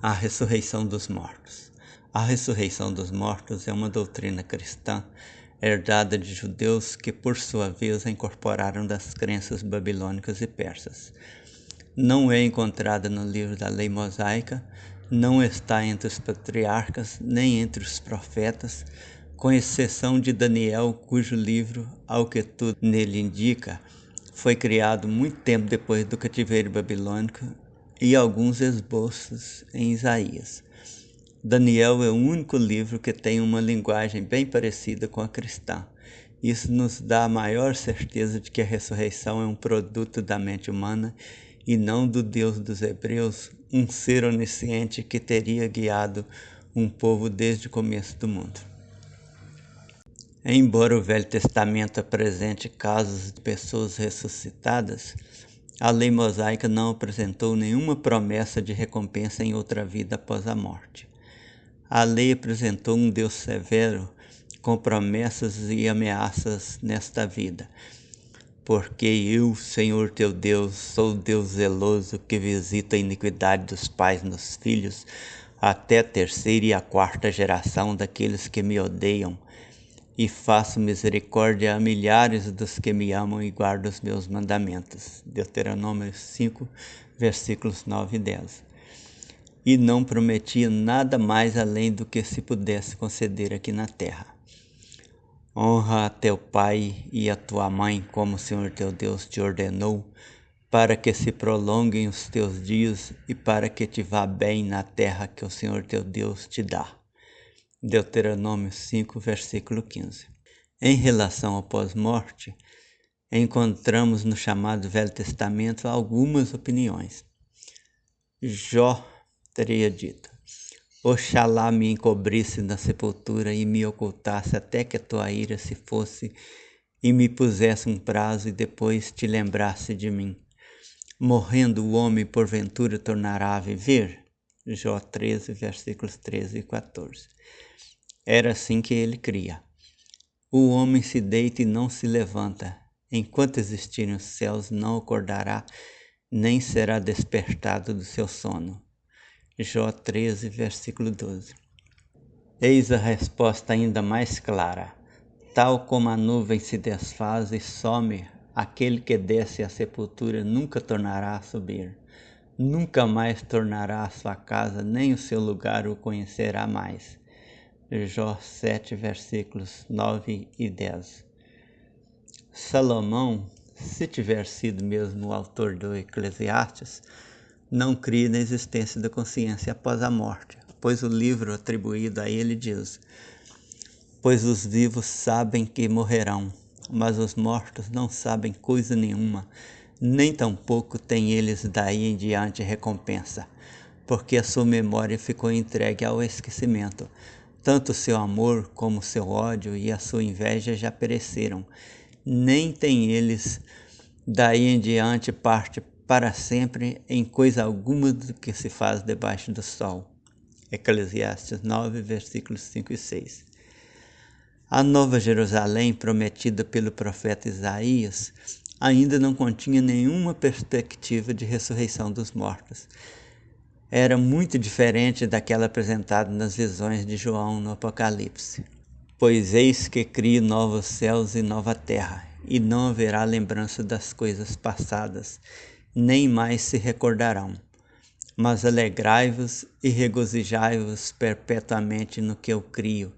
A ressurreição dos mortos. A ressurreição dos mortos é uma doutrina cristã herdada de judeus que, por sua vez, a incorporaram das crenças babilônicas e persas. Não é encontrada no livro da lei mosaica, não está entre os patriarcas, nem entre os profetas, com exceção de Daniel, cujo livro, ao que tudo nele indica, foi criado muito tempo depois do cativeiro babilônico, e alguns esboços em Isaías. Daniel é o único livro que tem uma linguagem bem parecida com a cristã. Isso nos dá a maior certeza de que a ressurreição é um produto da mente humana e não do Deus dos Hebreus, um ser onisciente que teria guiado um povo desde o começo do mundo. Embora o Velho Testamento apresente casos de pessoas ressuscitadas, a lei mosaica não apresentou nenhuma promessa de recompensa em outra vida após a morte. A lei apresentou um Deus severo com promessas e ameaças nesta vida. Porque eu, Senhor teu Deus, sou o Deus zeloso que visita a iniquidade dos pais nos filhos, até a terceira e a quarta geração daqueles que me odeiam, e faço misericórdia a milhares dos que me amam e guardam os meus mandamentos. Deuteronômio 5, versículos 9 e 10. E não prometia nada mais além do que se pudesse conceder aqui na terra. Honra a teu pai e a tua mãe, como o Senhor teu Deus te ordenou, para que se prolonguem os teus dias e para que te vá bem na terra que o Senhor teu Deus te dá. Deuteronômio 5, versículo 15. Em relação ao pós-morte, encontramos no chamado Velho Testamento algumas opiniões. Jó teria dito: Oxalá me encobrisse na sepultura e me ocultasse até que a tua ira se fosse e me pusesse um prazo e depois te lembrasse de mim. Morrendo o homem porventura tornará a viver? Jó 13, versículos 13 e 14. Era assim que ele cria. O homem se deita e não se levanta. Enquanto existirem os céus, não acordará, nem será despertado do seu sono. Jó 13, versículo 12. Eis a resposta ainda mais clara. Tal como a nuvem se desfaz e some, aquele que desce à sepultura nunca tornará a subir. Nunca mais tornará à sua casa, nem o seu lugar o conhecerá mais. Jó 7, versículos 9 e 10. Salomão, se tiver sido mesmo o autor do Eclesiastes, não cria na existência da consciência após a morte, pois o livro atribuído a ele diz: Pois os vivos sabem que morrerão, mas os mortos não sabem coisa nenhuma, nem tampouco têm eles daí em diante recompensa, porque a sua memória ficou entregue ao esquecimento. Tanto o seu amor como o seu ódio e a sua inveja já pereceram. Nem têm eles daí em diante parte para sempre em coisa alguma do que se faz debaixo do sol. Eclesiastes 9, versículos 5 e 6. A Nova Jerusalém, prometida pelo profeta Isaías, ainda não continha nenhuma perspectiva de ressurreição dos mortos. Era muito diferente daquela apresentada nas visões de João no Apocalipse. Pois eis que crio novos céus e nova terra, e não haverá lembrança das coisas passadas, nem mais se recordarão. Mas alegrai-vos e regozijai-vos perpetuamente no que eu crio,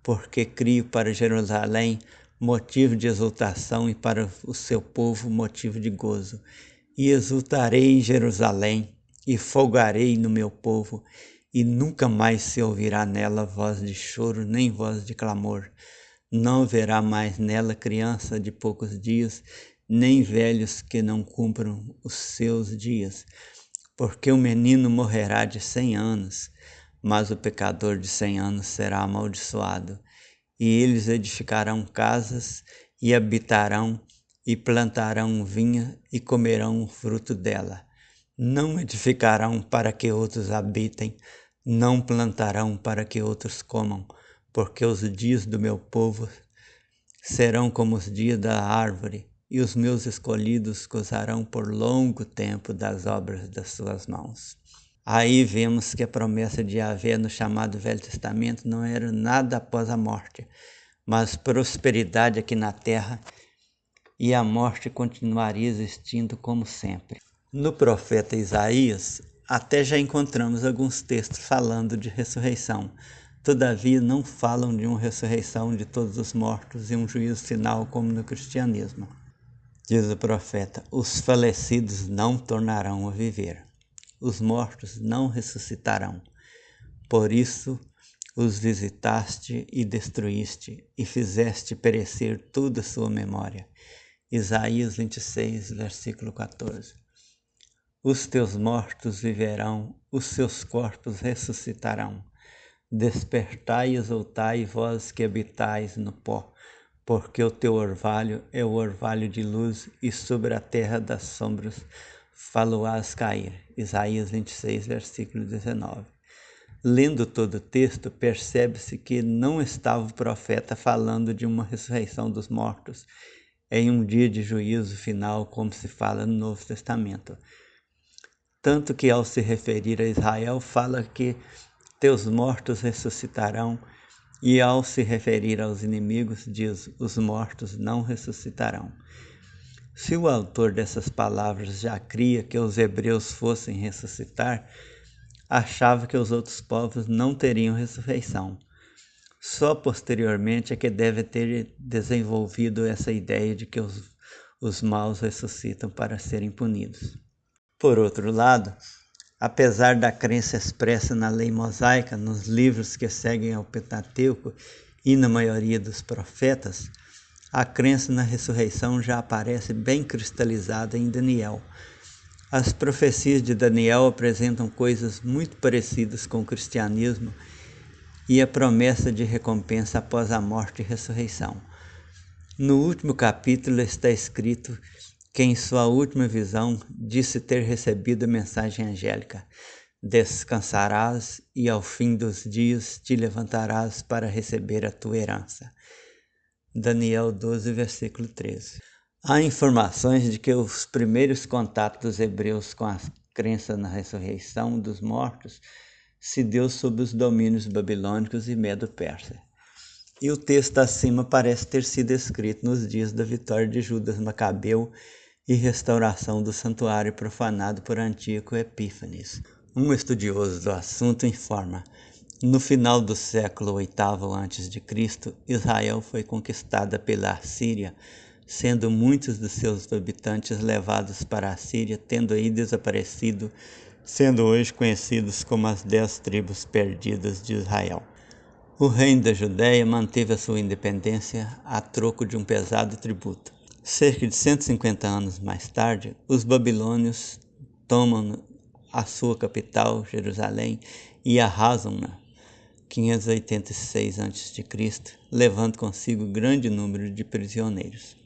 porque crio para Jerusalém motivo de exultação e para o seu povo motivo de gozo. E exultarei em Jerusalém, e folgarei no meu povo, e nunca mais se ouvirá nela voz de choro, nem voz de clamor. Não haverá mais nela criança de poucos dias, nem velhos que não cumpram os seus dias. Porque o menino morrerá de 100 anos, mas o pecador de 100 anos será amaldiçoado. E eles edificarão casas, e habitarão, e plantarão vinha, e comerão o fruto dela. Não edificarão para que outros habitem, não plantarão para que outros comam, porque os dias do meu povo serão como os dias da árvore, e os meus escolhidos gozarão por longo tempo das obras das suas mãos. Aí vemos que a promessa de Yahvé no chamado Velho Testamento não era nada após a morte, mas prosperidade aqui na terra, e a morte continuaria existindo como sempre. No profeta Isaías, até já encontramos alguns textos falando de ressurreição. Todavia, não falam de uma ressurreição de todos os mortos e um juízo final como no cristianismo. Diz o profeta: os falecidos não tornarão a viver, os mortos não ressuscitarão. Por isso os visitaste e destruíste, e fizeste perecer toda a sua memória. Isaías 26, versículo 14. Os teus mortos viverão, os seus corpos ressuscitarão. Despertai e exultai, vós que habitais no pó, porque o teu orvalho é o orvalho de luz, e sobre a terra das sombras faloás cair. Isaías 26, versículo 19. Lendo todo o texto, percebe-se que não estava o profeta falando de uma ressurreição dos mortos em um dia de juízo final, como se fala no Novo Testamento. Tanto que, ao se referir a Israel, fala que teus mortos ressuscitarão, e ao se referir aos inimigos, diz: os mortos não ressuscitarão. Se o autor dessas palavras já cria que os hebreus fossem ressuscitar, achava que os outros povos não teriam ressurreição. Só posteriormente é que deve ter desenvolvido essa ideia de que os maus ressuscitam para serem punidos. Por outro lado, apesar da crença expressa na lei mosaica, nos livros que seguem ao Pentateuco e na maioria dos profetas, a crença na ressurreição já aparece bem cristalizada em Daniel. As profecias de Daniel apresentam coisas muito parecidas com o cristianismo e a promessa de recompensa após a morte e ressurreição. No último capítulo está escrito que em sua última visão disse ter recebido a mensagem angélica: descansarás e ao fim dos dias te levantarás para receber a tua herança. Daniel 12, versículo 13. Há informações de que os primeiros contatos dos hebreus com a crença na ressurreição dos mortos se deu sob os domínios babilônicos e medo-persa. E o texto acima parece ter sido escrito nos dias da vitória de Judas Macabeu e restauração do santuário profanado por Antíoco Epífanes. Um estudioso do assunto informa: no final do século VIII a.C., Israel foi conquistada pela Assíria, sendo muitos dos seus habitantes levados para a Síria, tendo aí desaparecido, sendo hoje conhecidos como as 10 tribos perdidas de Israel. O reino da Judéia manteve a sua independência a troco de um pesado tributo. Cerca de 150 anos mais tarde, os babilônios tomam a sua capital, Jerusalém, e arrasam-na, 586 a.C., levando consigo grande número de prisioneiros.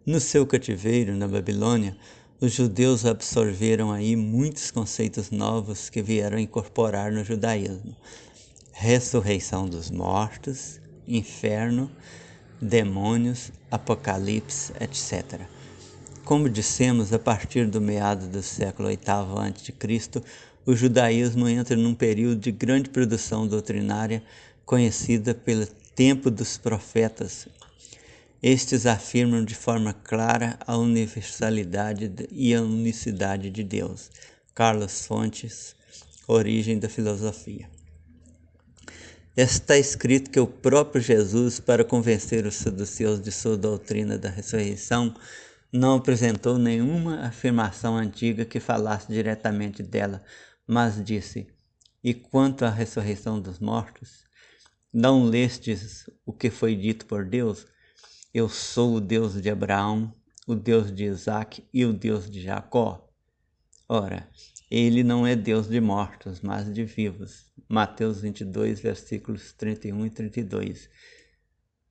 No seu cativeiro na Babilônia, os judeus absorveram aí muitos conceitos novos que vieram incorporar no judaísmo: ressurreição dos mortos, inferno, demônios, apocalipse, etc. Como dissemos, a partir do meado do século VIII a.C., o judaísmo entra num período de grande produção doutrinária conhecida pelo tempo dos profetas. Estes afirmam de forma clara a universalidade e a unicidade de Deus. Carlos Fontes, Origem da Filosofia. Está escrito que o próprio Jesus, para convencer os saduceus de sua doutrina da ressurreição, não apresentou nenhuma afirmação antiga que falasse diretamente dela, mas disse: e quanto à ressurreição dos mortos, não lestes o que foi dito por Deus? Eu sou o Deus de Abraão, o Deus de Isaque e o Deus de Jacó. Ora, ele não é Deus de mortos, mas de vivos. Mateus 22, versículos 31 e 32.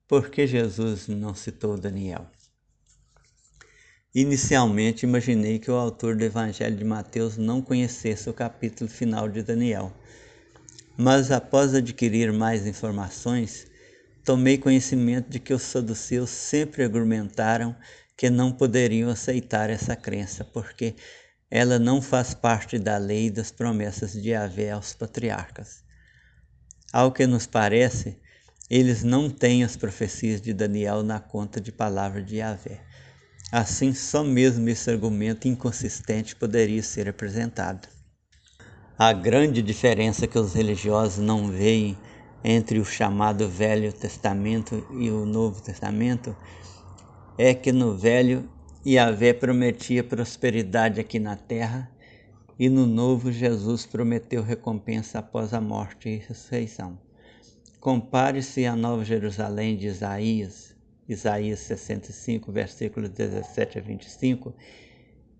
Por que Jesus não citou Daniel? Inicialmente, imaginei que o autor do Evangelho de Mateus não conhecesse o capítulo final de Daniel. Mas, após adquirir mais informações, tomei conhecimento de que os saduceus sempre argumentaram que não poderiam aceitar essa crença, porque ela não faz parte da lei e das promessas de Yahvé aos patriarcas. Ao que nos parece, eles não têm as profecias de Daniel na conta de palavra de Yahvé. Assim, só mesmo esse argumento inconsistente poderia ser apresentado. A grande diferença que os religiosos não veem entre o chamado Velho Testamento e o Novo Testamento é que no Velho, Yahvé prometia prosperidade aqui na terra e no Novo, Jesus prometeu recompensa após a morte e ressurreição. Compare-se a Nova Jerusalém de Isaías 65, versículos 17 a 25,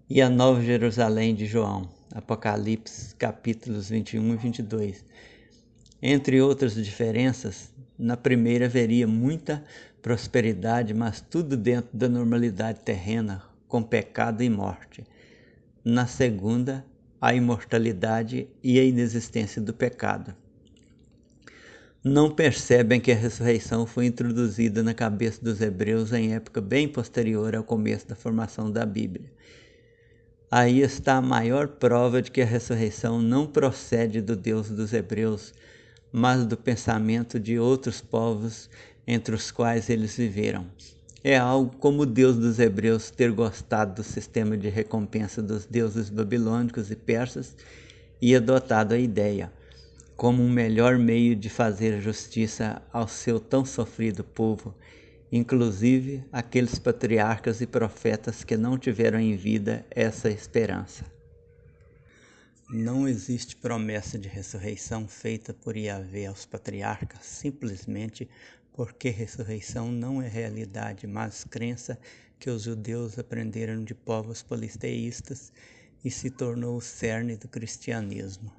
e a Nova Jerusalém de João, Apocalipse, capítulos 21 e 22. Entre outras diferenças, na primeira haveria muita prosperidade, mas tudo dentro da normalidade terrena, com pecado e morte. Na segunda, a imortalidade e a inexistência do pecado. Não percebem que a ressurreição foi introduzida na cabeça dos hebreus em época bem posterior ao começo da formação da Bíblia. Aí está a maior prova de que a ressurreição não procede do Deus dos hebreus, mas do pensamento de outros povos entre os quais eles viveram. É algo como o Deus dos hebreus ter gostado do sistema de recompensa dos deuses babilônicos e persas e adotado a ideia, como um melhor meio de fazer justiça ao seu tão sofrido povo, inclusive aqueles patriarcas e profetas que não tiveram em vida essa esperança. Não existe promessa de ressurreição feita por Yahvé aos patriarcas, simplesmente porque ressurreição não é realidade, mas crença que os judeus aprenderam de povos politeístas e se tornou o cerne do cristianismo.